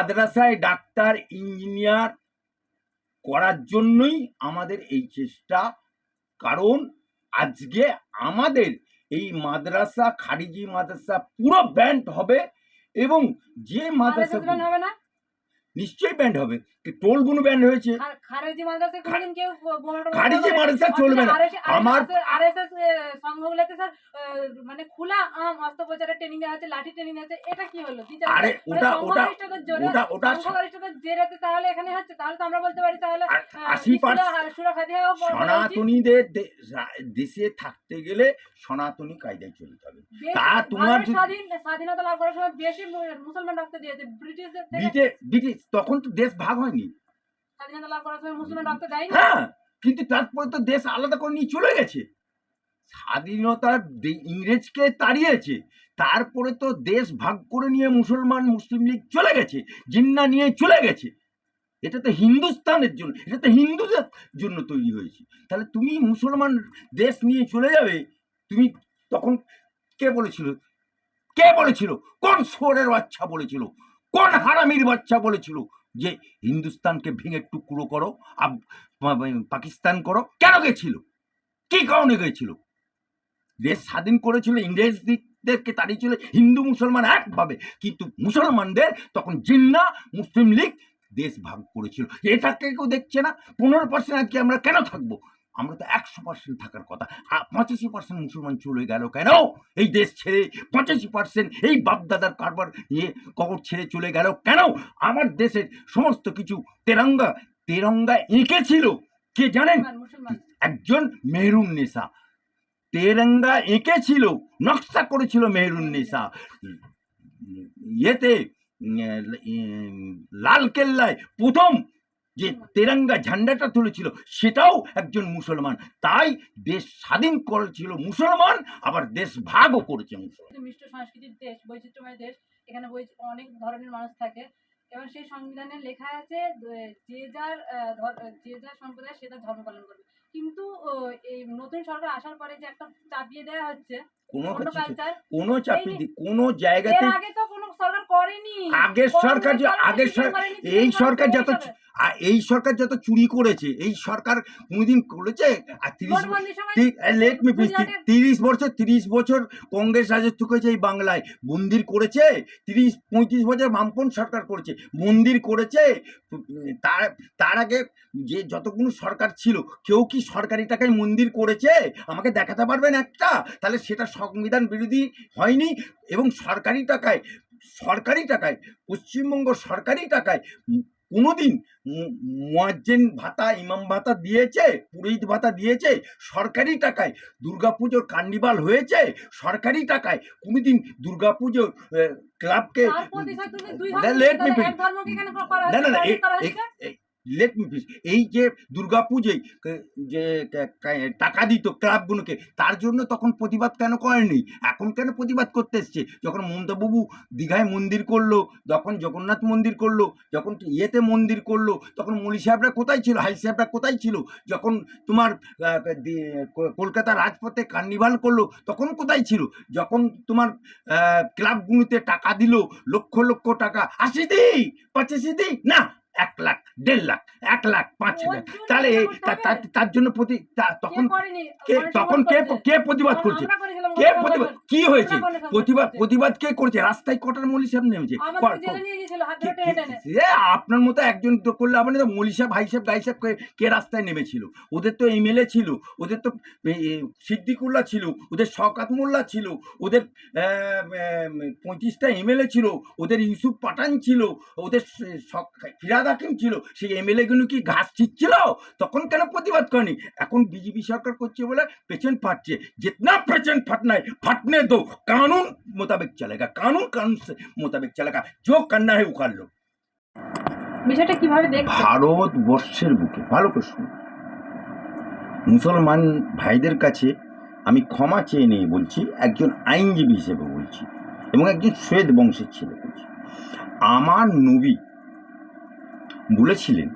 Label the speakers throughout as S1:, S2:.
S1: মাদ্রাসায় doctor engineer করার জন্যই আমাদের এই চেষ্টা। কারণ আজকে আমাদের এই মাদ্রাসা, খারিজি মাদ্রাসা পুরো ব্যান্ড হবে, এবং যে মাদ্রাসা
S2: হবে না,
S1: নিশ্চয়ই ব্যান্ড হবে। টোলগুলো ব্যান্ড হয়েছে,
S2: খারিজি মাদ্রাসা কোনদিন কেউ
S1: খারিজি মাদ্রাসা চলবে না। আমার
S2: আরএসএস সংঘগুলোতে স্যার মানে খোলা অস্ত্রোপচারের ট্রেনিং দেওয়া হচ্ছে, লাঠি ট্রেনিং দেওয়া হচ্ছে, এটা কি হলো?
S1: আরে ওটা
S2: জেরেতে তাহলে এখানে হচ্ছে, তাহলে তো আমরা বলতে পারি তাহলে
S1: 80% সনাতনীদের দেশে থাকতে গেলে সনাতনী কায়দায় চলতে হবে। তা তোমার
S2: স্বাধীনতা লাভ করার সময় বেশি মুসলমান রক্ত দিয়েছে
S1: ব্রিটিশ, তখন তো দেশ ভাগ হয়নি।
S2: স্বাধীনতা লাভ করার সময় মুসলমান রক্ত দেয়নি।
S1: হ্যাঁ, কিন্তু তারপরে তো দেশ আলাদা করে নিয়ে চলে গেছে। স্বাধীনতা ইংরেজকে তাড়িয়েছে, তারপরে তো দেশ ভাগ করে নিয়ে মুসলিম লীগ চলে গেছে, জিন্না নিয়ে চলে গেছে। এটা তো হিন্দুস্তানের জন্য, এটা তো হিন্দুদের জন্য তৈরি হয়েছে। তাহলে তুমি মুসলমান দেশ নিয়ে চলে যাবে, তুমি তখন কে বলেছিল? কোন সোরের বাচ্চা বলেছিল? কোন হারামির বাচ্চা বলেছিল যে হিন্দুস্তানকে ভেঙে টুকরো করো, পাকিস্তান করো? কেন গেছিল? কি কারণে গেছিল? দেশ স্বাধীন করেছিল, ইংরেজদেরকে তাড়িয়েছিল হিন্দু মুসলমান একভাবে, কিন্তু মুসলমানদের তখন জিন্না মুসলিম লীগ দেশ ভাগ করেছিল। এটাকে কেউ দেখছে না। 15% আজকে আমরা কেন থাকবো? আমরা তো 100% থাকার কথা। 85% মুসলমান চলে গেল কেন এই দেশ ছেড়ে? 85% এই বাপদাদার কারবার কবর ছেড়ে চলে গেল কেন? আমার দেশের সমস্ত কিছু তেরঙ্গা এঁকেছিল কে জানেন? একজন মেহরুন্নেসা তেরঙ্গা এঁকেছিল, নকশা করেছিল মেহরুন্নেসা। ইয়েতে লাল কেল্লায় প্রথম যে তেরঙ্গা ঝান্ডাটা তুলেছিল সেটাও একজন মুসলমান। তাই দেশ স্বাধীন করেছিল মুসলমান, আবার দেশ ভাগও করেছে মুসলমান।
S2: মিশ্র সংস্কৃতির দেশ, বৈচিত্র্যময় দেশ, এখানে অনেক ধরনের মানুষ থাকে, এবং সেই সংবিধানে লেখা আছে যে যার সম্প্রদায় সে তার ধর্ম পালন করবে। কিন্তু এই নতুন সরকার আসার পরে যে একটা চাপিয়ে দেওয়া হচ্ছে
S1: কোনো জায়গাতে,
S2: আগে তো কোনো সরকার করেনি।
S1: এই সরকার যত চুরি করেছে, এই সরকার কোনোদিন করেছে? 30 বছর কংগ্রেস রাজত্ব করেছে এই বাংলায়, মন্দির করেছে? 30-35 বছর বামপন্থ সরকার করেছে, মন্দির করেছে? তার আগে যে যতগুলো সরকার ছিল, কেউ কি সরকারি টাকায় মন্দির করেছে? আমাকে দেখাতে পারবেন একটা? তাহলে সেটা সংবিধান বিরোধী হয়নি। এবং সরকারি টাকায় পশ্চিমবঙ্গ সরকারি টাকায় কোনোদিন মুয়াজ্জিন ভাতা, ইমাম ভাতা দিয়েছে, পুরোহিত ভাতা দিয়েছে সরকারি টাকায়? দুর্গাপুজোর কার্নিভাল হয়েছে সরকারি টাকায়? কোনোদিন দুর্গাপুজোর ক্লাবকে এই যে দুর্গাপুজোয় যে টাকা দিত ক্লাবগুলোকে, তার জন্য তখন প্রতিবাদ কেন করেনি? এখন কেন প্রতিবাদ করতে এসছে? যখন মমতাবাবু দীঘায় মন্দির করলো, যখন জগন্নাথ মন্দির করলো, যখন ইয়েতে মন্দির করলো, তখন মলি সাহেবরা কোথায় ছিল? হাই সাহেবরা কোথায় ছিল? যখন তোমার কলকাতা রাজপথে কার্নিভাল করলো, তখন কোথায় ছিল? যখন তোমার ক্লাবগুলোতে টাকা দিল, লক্ষ লক্ষ টাকা, 80 দিই 85 দিই না, 1 লাখ 1.5 লাখ 1 লাখ 5,000, তাহলে তার জন্য তখন কে প্রতিবাদ করছে? কি হয়েছে? প্রতিবাদ কে করেছে? রাস্তায় কটার মলি সাহেব নেমেছে? আপনার মতো একজন করলে আবার মলি সাহেব, হাই সাহেব, গাই সাহেব কে রাস্তায় নেমেছিল? ওদের তো এমএলএ ছিল, ওদের তো সিদ্দিকুল্লাহ ছিল, ওদের শওকত মোল্লা ছিল, ওদের 35টা এমএলএ ছিল, ওদের ইউসুফ পাঠান ছিল, ওদের ফিরাদ হাকিম ছিল। সেই এমএলএ গুলো কি ঘাস ছিটছিল? তখন কেন প্রতিবাদ করেনি? এখন বিজেপি সরকার করছে বলে পেছন ফাটছে। जितना पेचेंट फटना है फटने दो, कानून मुताबिक चलेगा, कानून से मुताबिक चलेगा, जो करना है वो कर लो।
S2: বিষয়টা কিভাবে দেখছেন?
S1: ভারতবর্ষের বুকে, ভালো প্রশ্ন, মুসলমান ভাইদের কাছে আমি ক্ষমা চেয়ে নিয়ে বলছি, একজন আইনজীবী হিসেবে বলছি, এবং একজন শ্বেত বংশের ছেলে বলছি। আমার নবী বলেছিলেন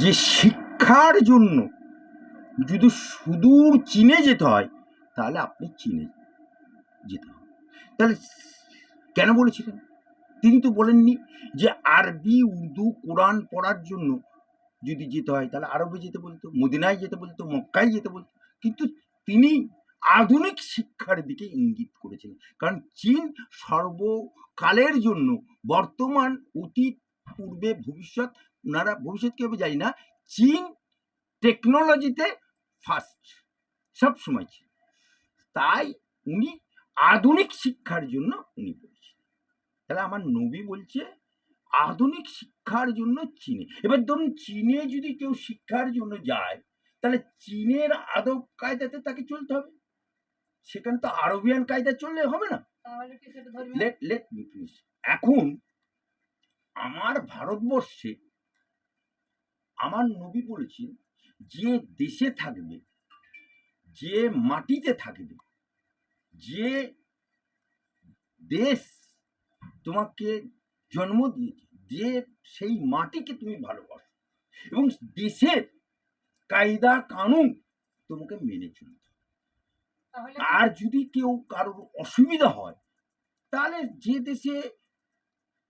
S1: যে শিক্ষার জন্য যদি সুদূর চীনে যেতে হয়, তাহলে আপনি চীনে যেতে হবে। তাহলে কেন বলেছিলেন? তিনি তো বলেননি যে আরবি উর্দু কোরআন পড়ার জন্য যদি যেতে হয় তাহলে আরবে যেতে বলতো, মদিনায় যেতে বলতো, মক্কায় যেতে বলতো। কিন্তু তিনি আধুনিক শিক্ষার দিকে ইঙ্গিত করেছিলেন, কারণ চীন সর্বকালের জন্য বর্তমান, অতীত, পূর্বে, ভবিষ্যৎ, ওনারা ভবিষ্যৎ কি হবে জানি না, চীন টেকনোলজিতে ফার্স্ট সব সময় ছিল। তাই উনি আধুনিক শিক্ষার জন্য উনি বলছেন। তাহলে আমার নবী বলছে আধুনিক শিক্ষার জন্য চীনে। এবার ধরুন চীনে যদি কেউ শিক্ষার জন্য যায়, তাহলে চীনের আদব কায়দাতে তাকে চলতে হবে, সেখানে তো আরবিয়ান কায়দা চললে হবে না।
S2: তাহলে কি সেটা ধর্মীয়?
S1: Let me finish. এখন আমার ভারতবর্ষে আমার নবী বলেছেন, যে দেশে থাকবে, যে মাটিতে থাকবে, যে দেশ তোমাকে জন্ম দিয়েছে, যে সেই মাটিকে তুমি ভালোবাসো এবং দেশের কায়দা কানুন তোমাকে মেনে চলতে হবে।
S2: তাহলে
S1: আর যদি কেউ কারোর অসুবিধা হয়, তাহলে যে দেশে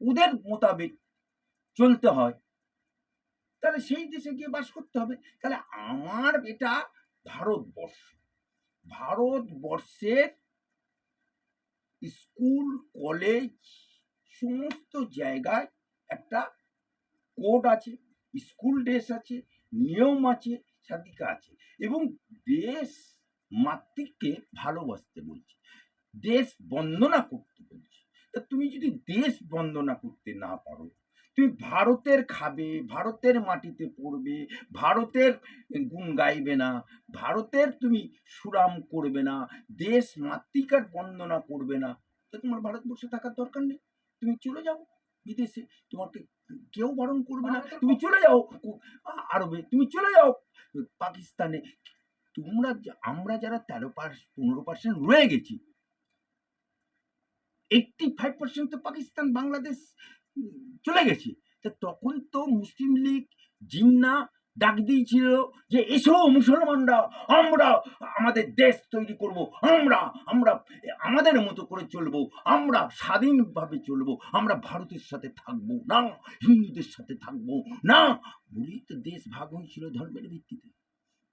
S1: ওদের মোতাবেক চলতে হয়, তাহলে সেই দেশে গিয়ে বাস করতে হবে। তাহলে আমার এটা ভারতবর্ষ, ভারতবর্ষের স্কুল, কলেজ, সমস্ত জায়গায় একটা কোড আছে, স্কুল ড্রেস আছে, নিয়ম আছে, সাধিকা আছে, এবং দেশ মাতৃকে ভালোবাসতে বলছে, দেশ বন্দনা করতে বলছে। তা তুমি যদি দেশ বন্দনা করতে না পারো, তুমি ভারতের খাবে, ভারতের মাটিতে পড়বে, ভারতের গুণ গাইবে না, ভারতের তুমি সুরাম করবে না, দেশ মাতৃকার বন্দনা করবে না, তো তোমার ভারতবর্ষে থাকার দরকার নেই। তুমি চলে যাও বিদেশে, তোমাকে কেউ বারণ করবে না, তুমি চলে যাও আরবে, তুমি চলে যাও পাকিস্তানে। আমরা যারা 15% রয়ে গেছি, 85% তো পাকিস্তান, বাংলাদেশ চলে গেছে। তা তখন তো মুসলিম লীগ, জিন্না ডাক দিয়েছিল যে এসো মুসলমানরা, আমরা আমাদের দেশ তৈরি করব, আমরা আমরা আমাদের মতো করে চলবো, আমরা স্বাধীনভাবে চলবো, আমরা ভারতের সাথে থাকবো না, হিন্দুদের সাথে থাকবো না, বলেই তো দেশ ভাগ হয়েছিল ধর্মের ভিত্তিতে।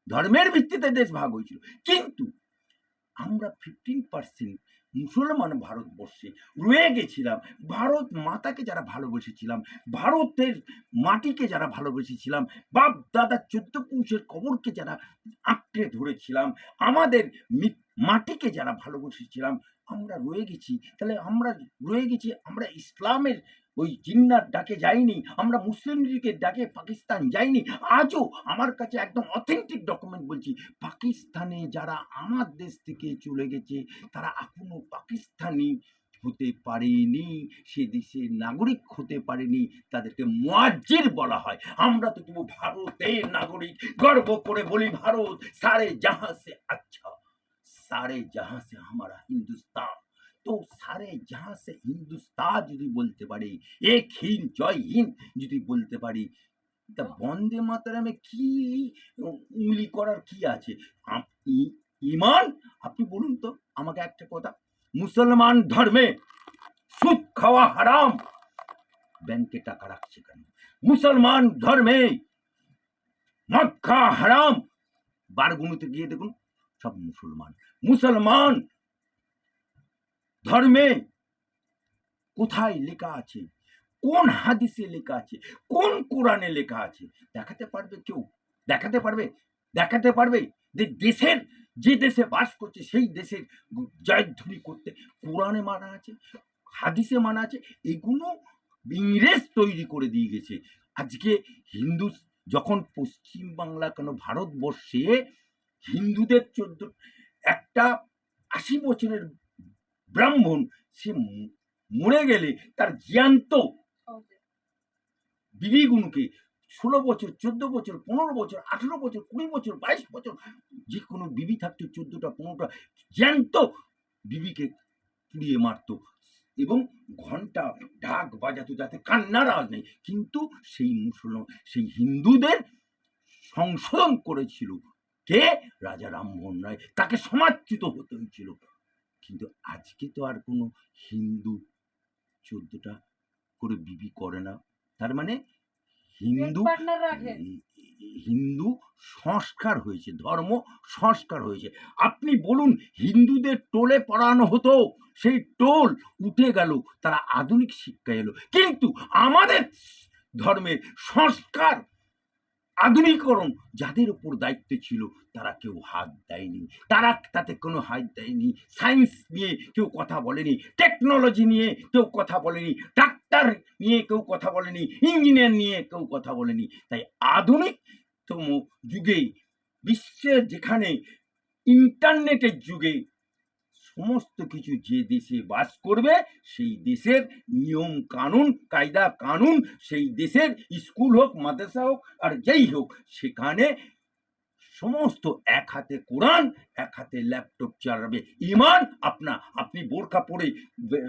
S1: ধর্মের ভিত্তিতে দেশ ভাগ হয়েছিল। কিন্তু আমরা 15% মুসলমান ভারতবর্ষে রয়ে গেছিলাম, ভারত মাতাকে যারা ভালোবেসেছিলাম, ভারতের মাটিকে যারা ভালোবেসেছিলাম, বাপ দাদা 14 পুরুষের কবরকে যারা আঁকড়ে ধরেছিলাম, আমাদের মাটিকে যারা ভালোবেসেছিলাম, আমরা রয়ে গেছি। তাহলে আমরা রয়ে গেছি, আমরা ইসলামের ওই জিন্নার ডাকে যাইনি, আমরা মুসলিম লীগের ডাকে পাকিস্তান যাইনি। আজও আমার কাছে একদম অথেন্টিক ডকুমেন্ট বলছি, পাকিস্তানে যারা আমার দেশ থেকে চলে গেছে, তারা এখনো পাকিস্তানি হতে পারেনি, সে দেশের নাগরিক হতে পারেনি, তাদেরকে মুয়াজ্জির বলা হয়। আমরা তো তবু ভারতের নাগরিক, গর্ব করে বলি ভারত সারে জাহাঁ সে আচ্ছা, সারে জাহাঁ সে হামারা হিন্দুস্তান। তো সারে জাহাঁ সে হিন্দুস্তান যদি বলতে পারি, এক হিন্দ জয় হিন্দ যদি বলতে পারি, তা বন্দে মাতরমে কি উংলি করার কি আছে? ইমান, আপনি বলুন তো আমাকে একটা কথা, মুসলমান ধর্মে সুদ খাওয়া হারাম, ব্যাংকে টাকা রাখছে কেন? মুসলমান ধর্মে মদ খাওয়া হারাম, বারগুলোতে গিয়ে দেখুন সব মুসলমান। মুসলমান ধর্মে কোথায় লেখা আছে, কোন হাদিসে লেখা আছে, কোন কোরআনে লেখা আছে? দেখাতে পারবে কেউ? দেখাতে পারবে? দেখাতে পারবে যে দেশের, যে দেশে বাস করছে সেই দেশের জয়ধ্বনি করতে কোরআনে মানা আছে, হাদিসে মানা আছে? এগুলো ইংরেজ তৈরি করে দিয়ে গেছে। আজকে হিন্দু যখন পশ্চিম বাংলা, কেন ভারতবর্ষে হিন্দুদের 14 একটা 80 বছরের ব্রাহ্মণ, সে মরে গেলে তার জ্যান্ত বিবিগুলোকে 16 বছর, 14 বছর, 15 বছর, 18 বছর, 20 বছর, 22 বছর, যে কোনো বিবি থাকতো, 14টা 15টা জ্যান্ত বিবিকে পুড়িয়ে মারত এবং ঘন্টা ঢাক বাজাতো যাতে কান্নার আওয়াজ নেই। কিন্তু সেই মুসলমান, সেই হিন্দুদের সংশোধন করেছিল কে? রাজা রামমোহন রায়, তাকে সমাজচ্যুত হতে হয়েছিল। কিন্তু আজকে তো আর কোনো হিন্দু 14টা করে বিবি করে না, তার মানে
S2: পেট
S1: হিন্দু
S2: পার্টনার রাখে।
S1: হিন্দু সংস্কার হয়েছে, ধর্ম সংস্কার হয়েছে। আপনি বলুন, হিন্দুদের টোলে পড়ানো হতো, সেই টোল উঠে গেল, তারা আধুনিক শিক্ষা এলো, কিন্তু আমাদের ধর্মের সংস্কার আধুনিকরণ যাদের উপর দায়িত্ব ছিল তারা কেউ হাত দেয়নি, তারা তাতে কোনো হাত দেয়নি। সায়েন্স নিয়ে কেউ কথা বলেনি, টেকনোলজি নিয়ে কেউ কথা বলেনি, ডাক্তার নিয়ে কেউ কথা বলেনি, ইঞ্জিনিয়ার নিয়ে কেউ কথা বলেনি। তাই আধুনিকতম যুগে, বিশ্বের যেখানে ইন্টারনেটের যুগে সমস্ত কিছু যে দেশে বাস করবে সেই দেশের নিয়ম কানুন, কায়দা কানুন, সেই দেশের স্কুল হোক, মাদ্রাসা হোক, আর যেই হোক, সেখানে সমস্ত এক হাতে কোরআন, এক হাতে ল্যাপটপ চালাবে। ইমান আপনি বোরখা পরে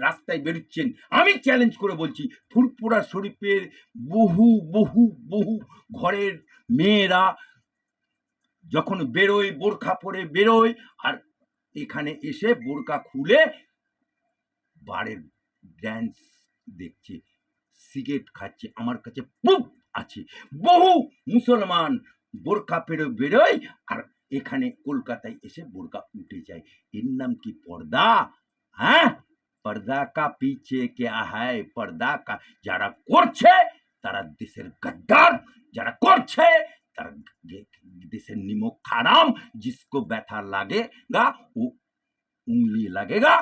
S1: রাস্তায় বেরোচ্ছেন, আমি চ্যালেঞ্জ করে বলছি, ফুরফুরা শরীফের বহু বহু বহু ঘরের মেয়েরা যখন বেরোয় বোরখা পরে বেরোয়, আর এখানে এসে বোরকা খুলে বারের ড্যান্স দেখছে, সিগারেট খাচ্ছে। আমার কাছে প্রুফ আছে, বহু মুসলমান বোরকা পরে বেরোয় আর এখানে কলকাতায় এসে বোরকা উঠে যায়। এর নাম কি পর্দা? হ্যাঁ, পর্দা কা পিছে क्या है, পর্দা কা যারা করছে তারা দেশের গদ্দার, যারা করছে তারা দেশের নিমক হারাম। जिसको ব্যথা লাগেগা ও उंगली लगेगा